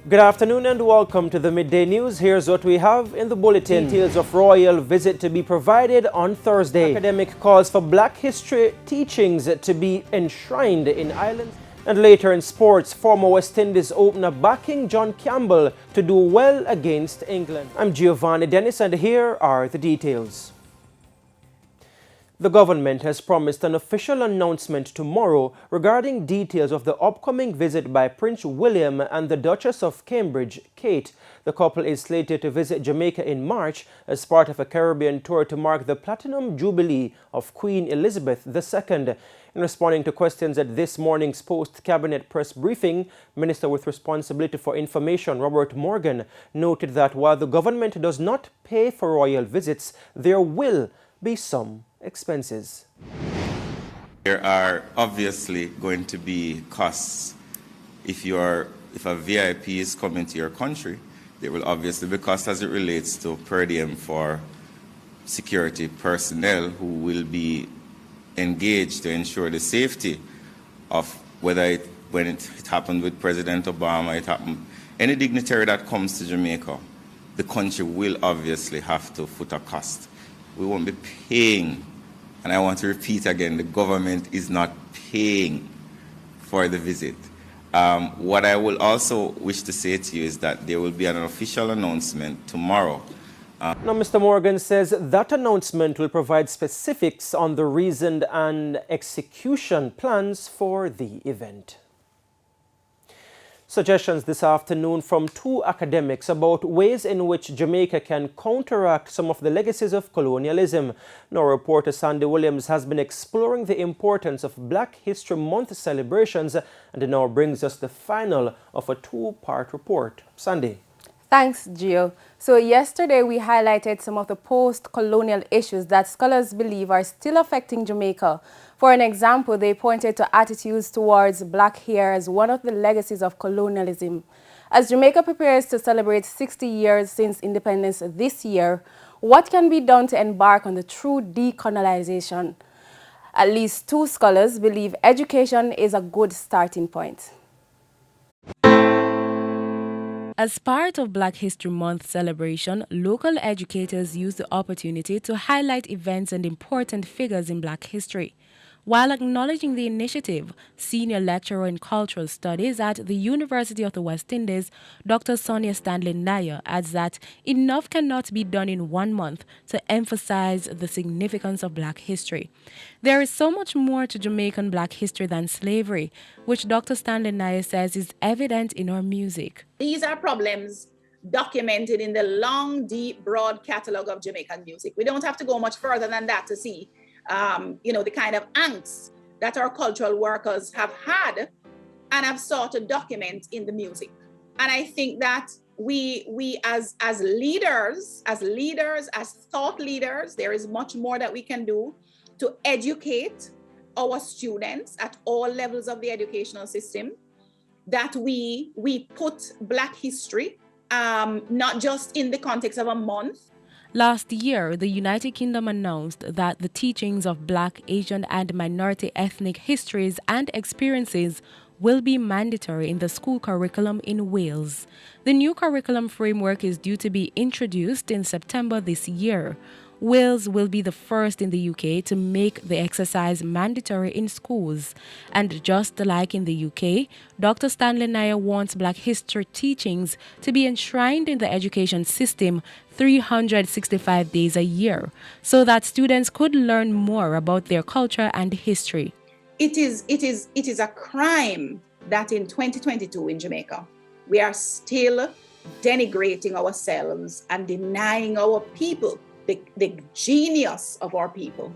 Good afternoon and welcome to the Midday News. Here's what we have in the bulletin. Details of royal visit to be provided on Thursday. Academic calls for Black history teachings to be enshrined in Ireland. And later in sports, former West Indies opener backing John Campbell to do well against England. I'm Giovanni Dennis and here are the details. The government has promised an official announcement tomorrow regarding details of the upcoming visit by Prince William and the Duchess of Cambridge, Kate. The couple is slated to visit Jamaica in March as part of a Caribbean tour to mark the Platinum Jubilee of Queen Elizabeth II. In responding to questions at this morning's post-cabinet press briefing, Minister with responsibility for information Robert Morgan noted that while the government does not pay for royal visits, there will be some expenses. There are obviously going to be costs. If a VIP is coming to your country, there will obviously be costs as it relates to per diem for security personnel who will be engaged to ensure the safety of when it happened with President Obama, it happened. Any dignitary that comes to Jamaica, the country will obviously have to foot a cost. We won't be paying, and I want to repeat again, the government is not paying for the visit. What I will also wish to say to you is that there will be an official announcement tomorrow. Now, Mr. Morgan says that announcement will provide specifics on the reason and execution plans for the event. Suggestions this afternoon from two academics about ways in which Jamaica can counteract some of the legacies of colonialism. Now, reporter Sandy Williams has been exploring the importance of Black History Month celebrations, and it now brings us the final of a two-part report. Sandy. Thanks, Gio. So yesterday we highlighted some of the post-colonial issues that scholars believe are still affecting Jamaica. For an example, they pointed to attitudes towards black hair as one of the legacies of colonialism. As Jamaica prepares to celebrate 60 years since independence this year, what can be done to embark on the true decolonization? At least two scholars believe education is a good starting point. As part of Black History Month celebration, local educators used the opportunity to highlight events and important figures in Black history. While acknowledging the initiative, senior lecturer in cultural studies at the University of the West Indies, Dr. Sonia Stanley Nair, adds that enough cannot be done in 1 month to emphasize the significance of Black history. There is so much more to Jamaican Black history than slavery, which Dr. Stanley Nair says is evident in our music. These are problems documented in the long, deep, broad catalog of Jamaican music. We don't have to go much further than that to see the kind of angst that our cultural workers have had and have sought to document in the music. And I think that we as leaders, as thought leaders, there is much more that we can do to educate our students at all levels of the educational system, that we put Black history not just in the context of a month. Last year, the United Kingdom announced that the teachings of Black, Asian, and minority ethnic histories and experiences will be mandatory in the school curriculum in Wales. The new curriculum framework is due to be introduced in September this year. Wales will be the first in the UK to make the exercise mandatory in schools. And just like in the UK, Dr. Stanley Nair wants Black history teachings to be enshrined in the education system 365 days a year, so that students could learn more about their culture and history. It is a crime that in 2022 in Jamaica, we are still denigrating ourselves and denying our people the genius of our people.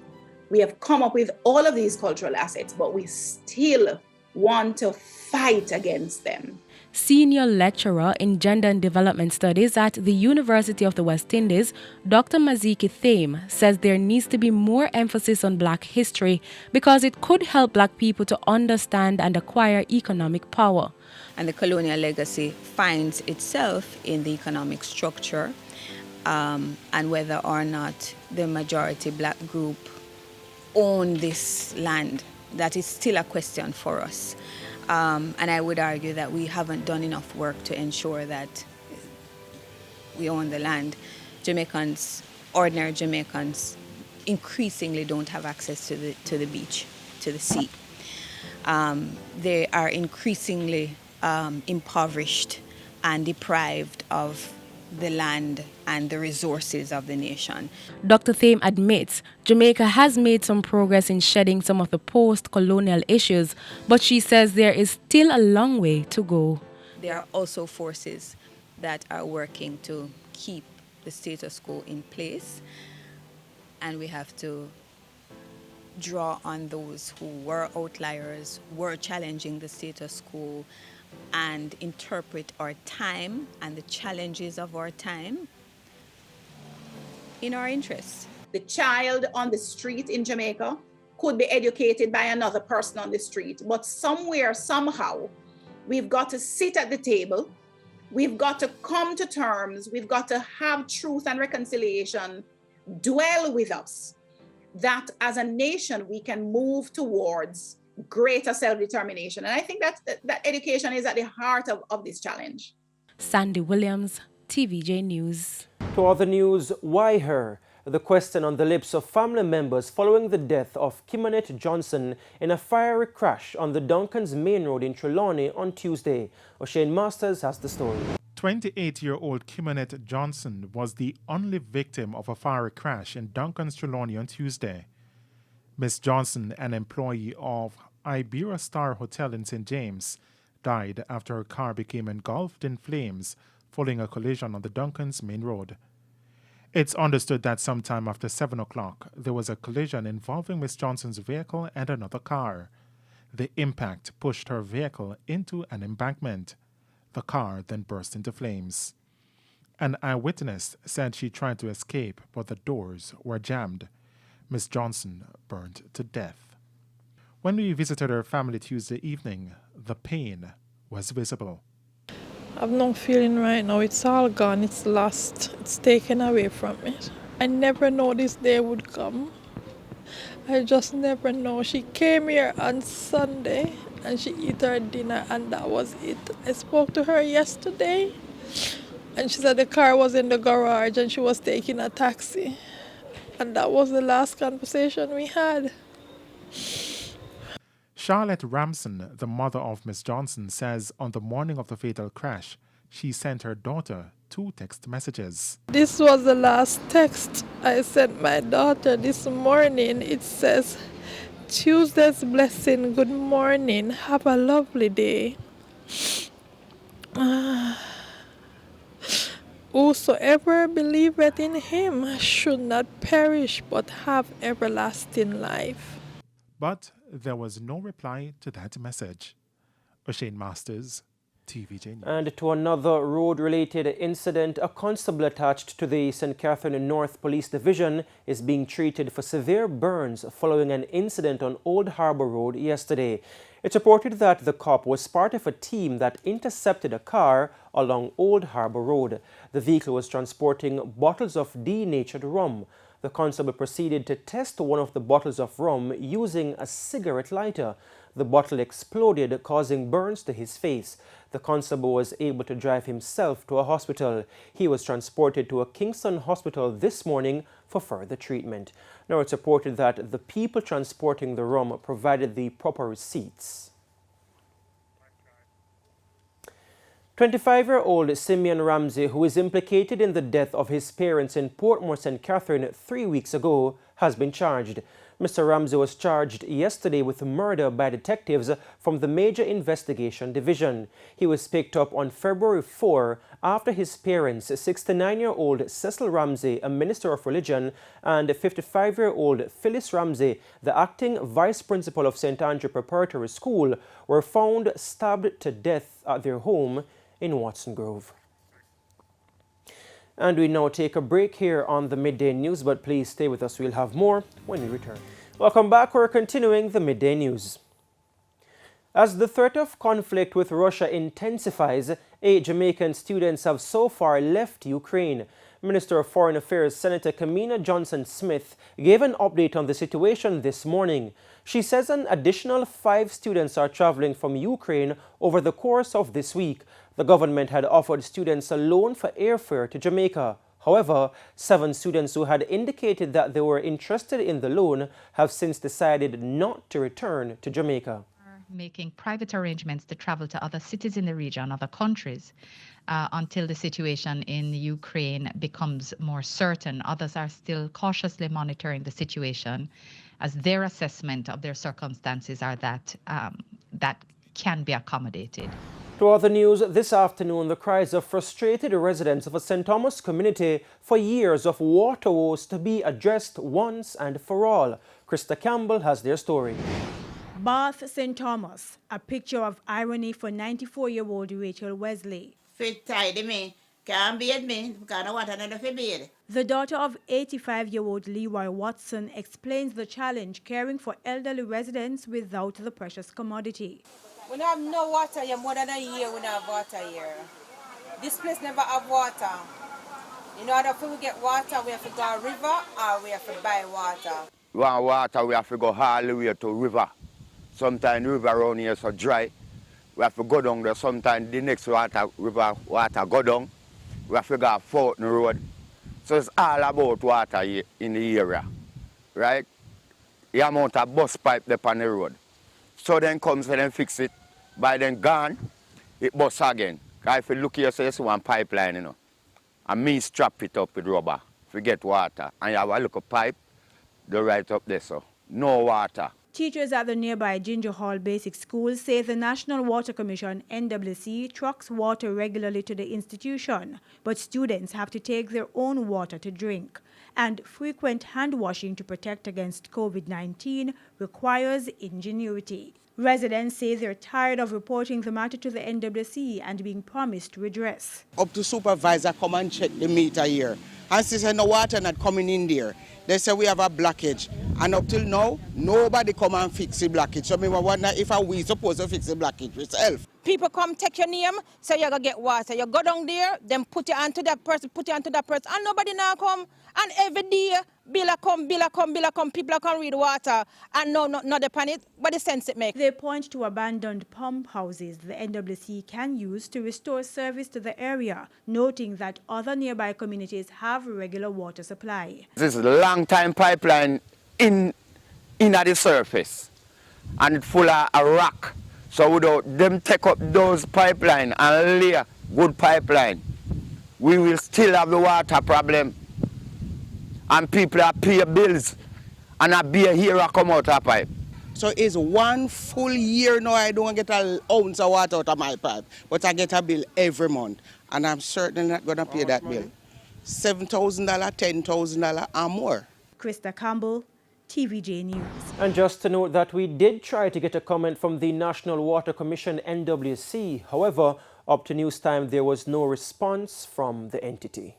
We have come up with all of these cultural assets, but we still want to fight against them. Senior lecturer in Gender and Development Studies at the University of the West Indies, Dr. Maziki Thame, says there needs to be more emphasis on Black history because it could help Black people to understand and acquire economic power. And the colonial legacy finds itself in the economic structure, and whether or not the majority Black group own this land. That is still a question for us. And I would argue that we haven't done enough work to ensure that we own the land. Jamaicans, ordinary Jamaicans, increasingly don't have access to the beach, to the sea. They are increasingly impoverished and deprived of the land and the resources of the nation. Dr. Thame admits Jamaica has made some progress in shedding some of the post-colonial issues, but she says there is still a long way to go. There are also forces that are working to keep the status quo in place, and we have to draw on those who were outliers, were challenging the status quo, and interpret our time and the challenges of our time in our interests. The child on the street in Jamaica could be educated by another person on the street, but somewhere, somehow, we've got to sit at the table, we've got to come to terms, we've got to have truth and reconciliation dwell with us, that as a nation we can move towards greater self-determination. And I think that education is at the heart of this challenge. Sandy Williams, TVJ News. To other news, why her? The question on the lips of family members following the death of Kimanet Johnson in a fiery crash on the Duncan's Main Road in Trelawney on Tuesday. O'Shane Masters has the story. 28-year-old Kimanet Johnson was the only victim of a fiery crash in Duncan's Trelawney on Tuesday. Miss Johnson, an employee of Iberia Star Hotel in St. James, died after her car became engulfed in flames following a collision on the Duncan's Main Road. It's understood that sometime after 7 o'clock, there was a collision involving Miss Johnson's vehicle and another car. The impact pushed her vehicle into an embankment. The car then burst into flames. An eyewitness said she tried to escape, but the doors were jammed. Miss Johnson burned to death. When we visited her family Tuesday evening, the pain was visible. I've no feeling right now. It's all gone. It's lost. It's taken away from me. I never know this day would come. I just never know. She came here on Sunday and she ate her dinner and that was it. I spoke to her yesterday and she said the car was in the garage and she was taking a taxi. And that was the last conversation we had. Charlotte Ramson, the mother of Miss Johnson, says on the morning of the fatal crash, she sent her daughter 2 text messages. This was the last text I sent my daughter this morning. It says, Tuesday's blessing, good morning, have a lovely day. Whosoever believeth in him should not perish but have everlasting life. But there was no reply to that message. O'Shane Masters, TVJ News. And to another road-related incident, a constable attached to the St. Catherine North Police Division is being treated for severe burns following an incident on Old Harbour Road yesterday. It's reported that the cop was part of a team that intercepted a car along Old Harbour Road. The vehicle was transporting bottles of denatured rum. The constable proceeded to test one of the bottles of rum using a cigarette lighter. The bottle exploded, causing burns to his face. The constable was able to drive himself to a hospital. He was transported to a Kingston hospital this morning for further treatment. Now it's reported that the people transporting the rum provided the proper receipts. 25-year-old Simeon Ramsey, who is implicated in the death of his parents in Portmore, St. Catherine 3 weeks ago, has been charged. Mr. Ramsey was charged yesterday with murder by detectives from the Major Investigation Division. He was picked up on February 4 after his parents, 69-year-old Cecil Ramsey, a minister of religion, and 55-year-old Phyllis Ramsey, the acting vice principal of St. Andrew Preparatory School, were found stabbed to death at their home in Watson Grove. And we now take a break here on the Midday News, but please stay with us. We'll have more when we return. Welcome back. We're continuing the Midday News. As the threat of conflict with Russia intensifies, 8 Jamaican students have so far left Ukraine. Minister of Foreign Affairs Senator Kamina Johnson-Smith gave an update on the situation this morning. She says an additional 5 students are traveling from Ukraine over the course of this week. The government had offered students a loan for airfare to Jamaica. However, 7 students who had indicated that they were interested in the loan have since decided not to return to Jamaica. Making private arrangements to travel to other cities in the region, other countries, until the situation in Ukraine becomes more certain. Others are still cautiously monitoring the situation, as their assessment of their circumstances are that that can be accommodated. To other news, this afternoon, the cries of frustrated residents of a St. Thomas community for years of water woes to be addressed once and for all. Krista Campbell has their story. Bath St. Thomas, a picture of irony for 94-year-old Rachel Wesley. Fit tidy me, can't beat me, because I want another for beard. The daughter of 85-year-old Leroy Watson explains the challenge caring for elderly residents without the precious commodity. We don't have no water here, more than a year we don't have water here. This place never have water. In order for we get water, we have to go to river or we have to buy water. We want water, we have to go all the way to river. Sometimes the river around here is so dry. We have to go down there. Sometimes the next river water go down. We have to go Fountain Road. So it's all about water here in the area, right? The amount of bus pipe there on the road. So then comes and then fix it. By then gone, it bust again. Because if you look here, so you see one pipeline, you know. And me strap it up with rubber to get water. And you have a little pipe, go right up there, so no water. Teachers at the nearby Ginger Hall Basic School say the National Water Commission, NWC, trucks water regularly to the institution, but students have to take their own water to drink. And frequent hand washing to protect against COVID-19 requires ingenuity. Residents say they're tired of reporting the matter to the NWC and being promised redress. Up to supervisor come and check the meter here. And she said no water not coming in there. They say we have a blockage. And up till now, nobody come and fix the blockage. So I wonder if we supposed to fix the blockage ourselves. People come take your name, say you're going to get water. You go down there, then put it onto that person, and nobody now come. And every day, bill come, people come read water, and not upon it, but the sense it makes. They point to abandoned pump houses the NWC can use to restore service to the area, noting that other nearby communities have regular water supply. This is a long-time pipeline in at the surface, and it's full of rock. So without them take up those pipeline and lay good pipeline, we will still have the water problem. And people are pay bills and a beer here come out of pipe. So it's 1 full year now I don't get an ounce of water out of my pipe, but I get a bill every month. And I'm certainly not going to pay that bill. $7,000, $10,000 or more. Krista Campbell, TVJ News. And just to note that we did try to get a comment from the National Water Commission, NWC. However, up to news time, there was no response from the entity.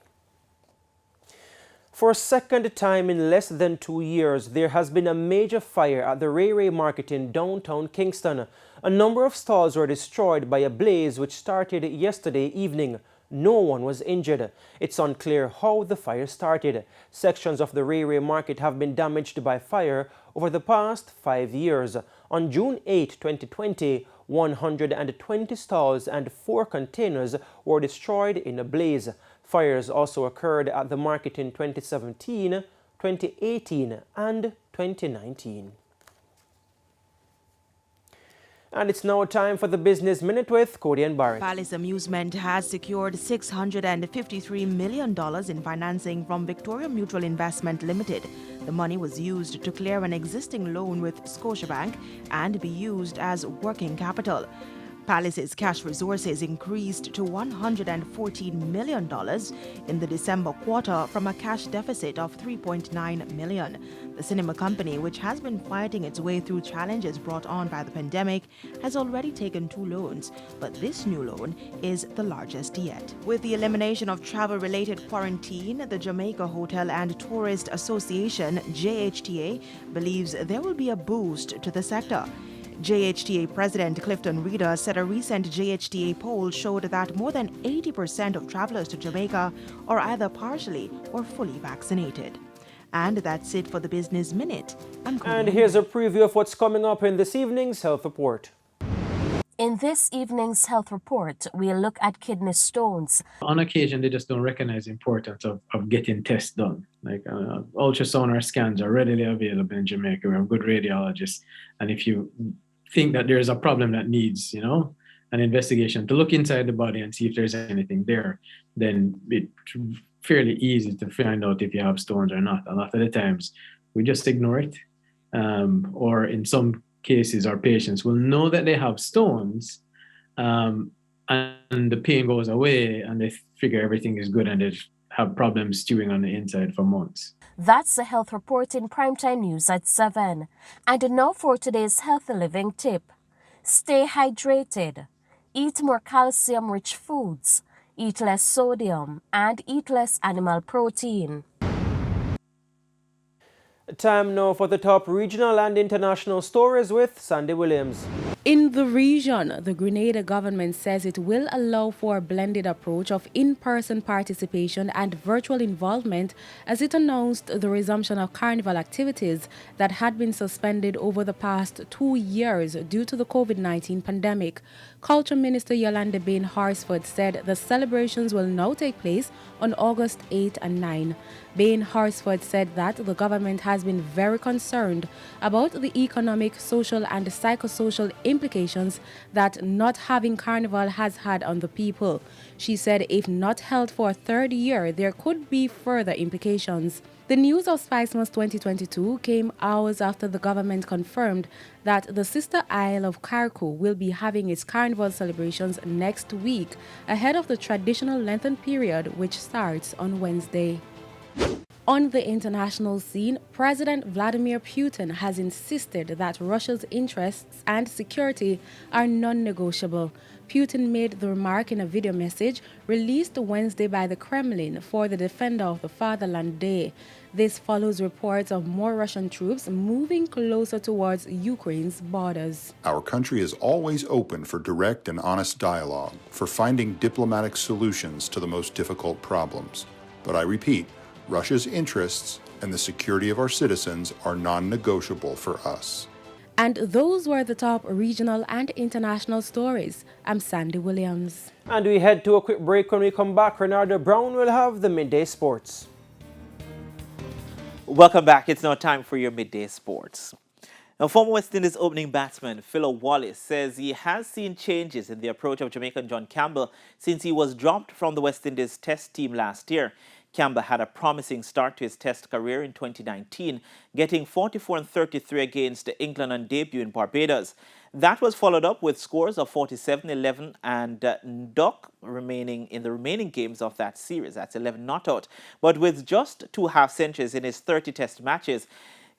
For a second time in less than 2 years, there has been a major fire at the Ray Ray Market in downtown Kingston. A number of stalls were destroyed by a blaze which started yesterday evening. No one was injured. It's unclear how the fire started. Sections of the Ray Ray Market have been damaged by fire over the past 5 years. On June 8, 2020, 120 stalls and 4 containers were destroyed in a blaze. Fires also occurred at the market in 2017, 2018 and 2019. And it's now time for the Business Minute with Cody and Barrett. Palace Amusement has secured $653 million in financing from Victoria Mutual Investment Limited. The money was used to clear an existing loan with Scotiabank and be used as working capital. Palace's cash resources increased to $114 million in the December quarter from a cash deficit of $3.9 million. The cinema company, which has been fighting its way through challenges brought on by the pandemic, has already taken 2 loans, but this new loan is the largest yet. With the elimination of travel-related quarantine, the Jamaica Hotel and Tourist Association, JHTA, believes there will be a boost to the sector. JHTA President Clifton Reeder said a recent JHTA poll showed that more than 80% of travelers to Jamaica are either partially or fully vaccinated. And that's it for the Business Minute. And here's a preview of what's coming up in this evening's Health Report. In this evening's health report, we'll look at kidney stones. On occasion, they just don't recognize the importance of getting tests done. Like ultrasound or scans are readily available in Jamaica. We have good radiologists. And if you think that there's a problem that needs, an investigation to look inside the body and see if there's anything there, then it's fairly easy to find out if you have stones or not. A lot of the times, we just ignore it. Or in some cases, our patients will know that they have stones and the pain goes away and they figure everything is good and they have problems stewing on the inside for months. That's the health report in Primetime News at 7. And now for today's healthy living tip. Stay hydrated. Eat more calcium-rich foods. Eat less sodium and eat less animal protein. Time now for the top regional and international stories with Sandy Williams. In the region, the Grenada government says it will allow for a blended approach of in-person participation and virtual involvement as it announced the resumption of carnival activities that had been suspended over the past 2 years due to the COVID-19 pandemic. Culture Minister Yolanda Bain-Horsford said the celebrations will now take place on August 8 and 9. Bain-Horsford said that the government has been very concerned about the economic, social and psychosocial implications that not having carnival has had on the people. She said if not held for a third year, there could be further implications. The news of Spicemas 2022 came hours after the government confirmed that the sister isle of Carriacou will be having its carnival celebrations next week, ahead of the traditional Lenten period, which starts on Wednesday. On the international scene, President Vladimir Putin has insisted that Russia's interests and security are non-negotiable. Putin made the remark in a video message released Wednesday by the Kremlin for the Defender of the Fatherland Day. This follows reports of more Russian troops moving closer towards Ukraine's borders. Our country is always open for direct and honest dialogue, for finding diplomatic solutions to the most difficult problems. But I repeat, Russia's interests and the security of our citizens are non-negotiable for us. And those were the top regional and international stories. I'm Sandy Williams. And we head to a quick break. When we come back, Renardo Brown will have the Midday Sports. Welcome back. It's now time for your Midday Sports. Now, former West Indies opening batsman Philo Wallace says he has seen changes in the approach of Jamaican John Campbell since he was dropped from the West Indies Test team last year. Campbell had a promising start to his Test career in 2019, getting 44 and 33 against England on debut in Barbados. That was followed up with scores of 47, 11 and duck remaining in the remaining games of that series. That's 11 not out. But with just 2 half-centuries in his 30 Test matches,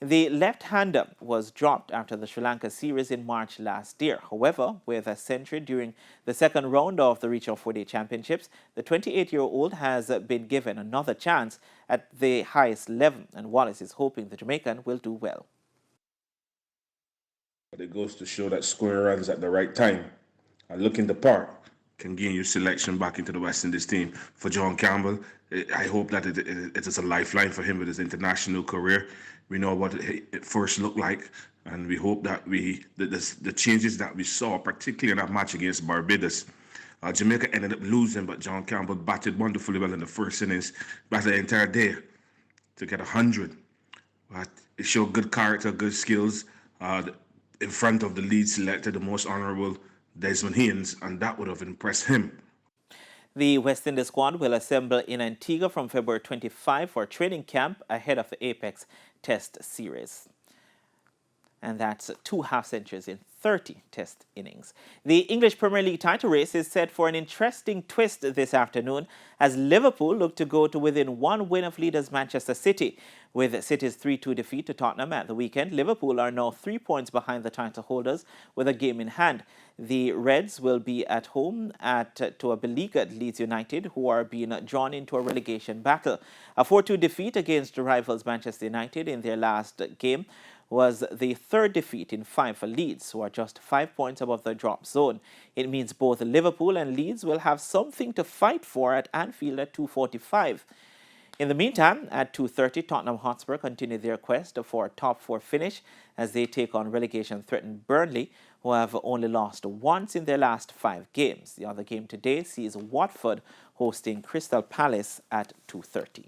the left-hander was dropped after the Sri Lanka series in March last year. However, with a century during the second round of the Regional 4-Day Championships, the 28-year-old has been given another chance at the highest level, and Wallace is hoping the Jamaican will do well. But it goes to show that square runs at the right time and looking the part can gain you selection back into the West Indies team. For John Campbell, I hope that it is a lifeline for him with his international career. We know what it first looked like, and we hope that the changes that we saw, particularly in that match against Barbados, Jamaica ended up losing, but John Campbell batted wonderfully well in the first innings, batted the entire day to get 100. But it showed good character, good skills in front of the lead selected, the most honourable Desmond Haynes, and that would have impressed him. The West Indies squad will assemble in Antigua from February 25 for a training camp ahead of the Apex Test series. And that's 2 half-centuries in 30 Test innings. The English Premier League title race is set for an interesting twist this afternoon as Liverpool look to go to within 1 win of leaders Manchester City. With City's 3-2 defeat to Tottenham at the weekend, Liverpool are now 3 points behind the title holders with a game in hand. The Reds will be at home to a beleaguered Leeds United, who are being drawn into a relegation battle. A 4-2 defeat against rivals Manchester United in their last game was the 3rd defeat in 5 for Leeds, who are just 5 points above the drop zone. It means both Liverpool and Leeds will have something to fight for at Anfield at 2:45. In the meantime, at 2:30, Tottenham Hotspur continue their quest for a top 4 finish as they take on relegation-threatened Burnley, who have only lost once in their last 5 games. The other game today sees Watford hosting Crystal Palace at 2:30.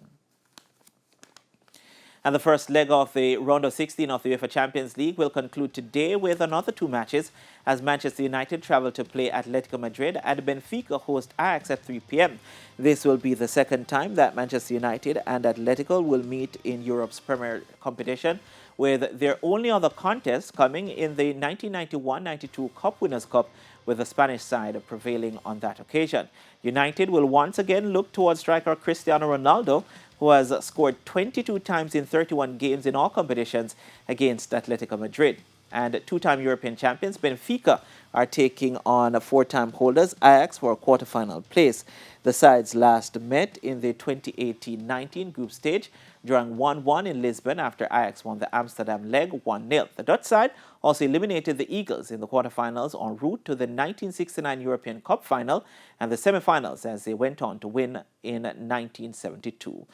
And the first leg of the round of 16 of the UEFA Champions League will conclude today with another 2 matches as Manchester United travel to play Atletico Madrid and Benfica host Ajax at 3 p.m. This will be the second time that Manchester United and Atletico will meet in Europe's Premier competition, with their only other contest coming in the 1991-92 Cup Winners' Cup, with the Spanish side prevailing on that occasion. United will once again look towards striker Cristiano Ronaldo, who has scored 22 times in 31 games in all competitions against Atletico Madrid. And 2-time European champions Benfica are taking on 4-time holders Ajax for a quarter-final place. The sides last met in the 2018-19 group stage, drawing 1-1 in Lisbon after Ajax won the Amsterdam leg 1-0. The Dutch side also eliminated the Eagles in the quarterfinals en route to the 1969 European Cup final and the semifinals as they went on to win in 1972.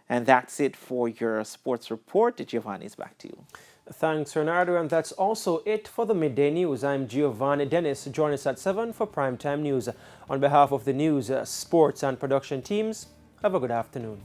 And that's it for your sports report. Giovanni's back to you. Thanks, Renato, and that's also it for the Midday News. I'm Giovanni Dennis. Join us at 7 for Primetime News. On behalf of the news, sports and production teams, have a good afternoon.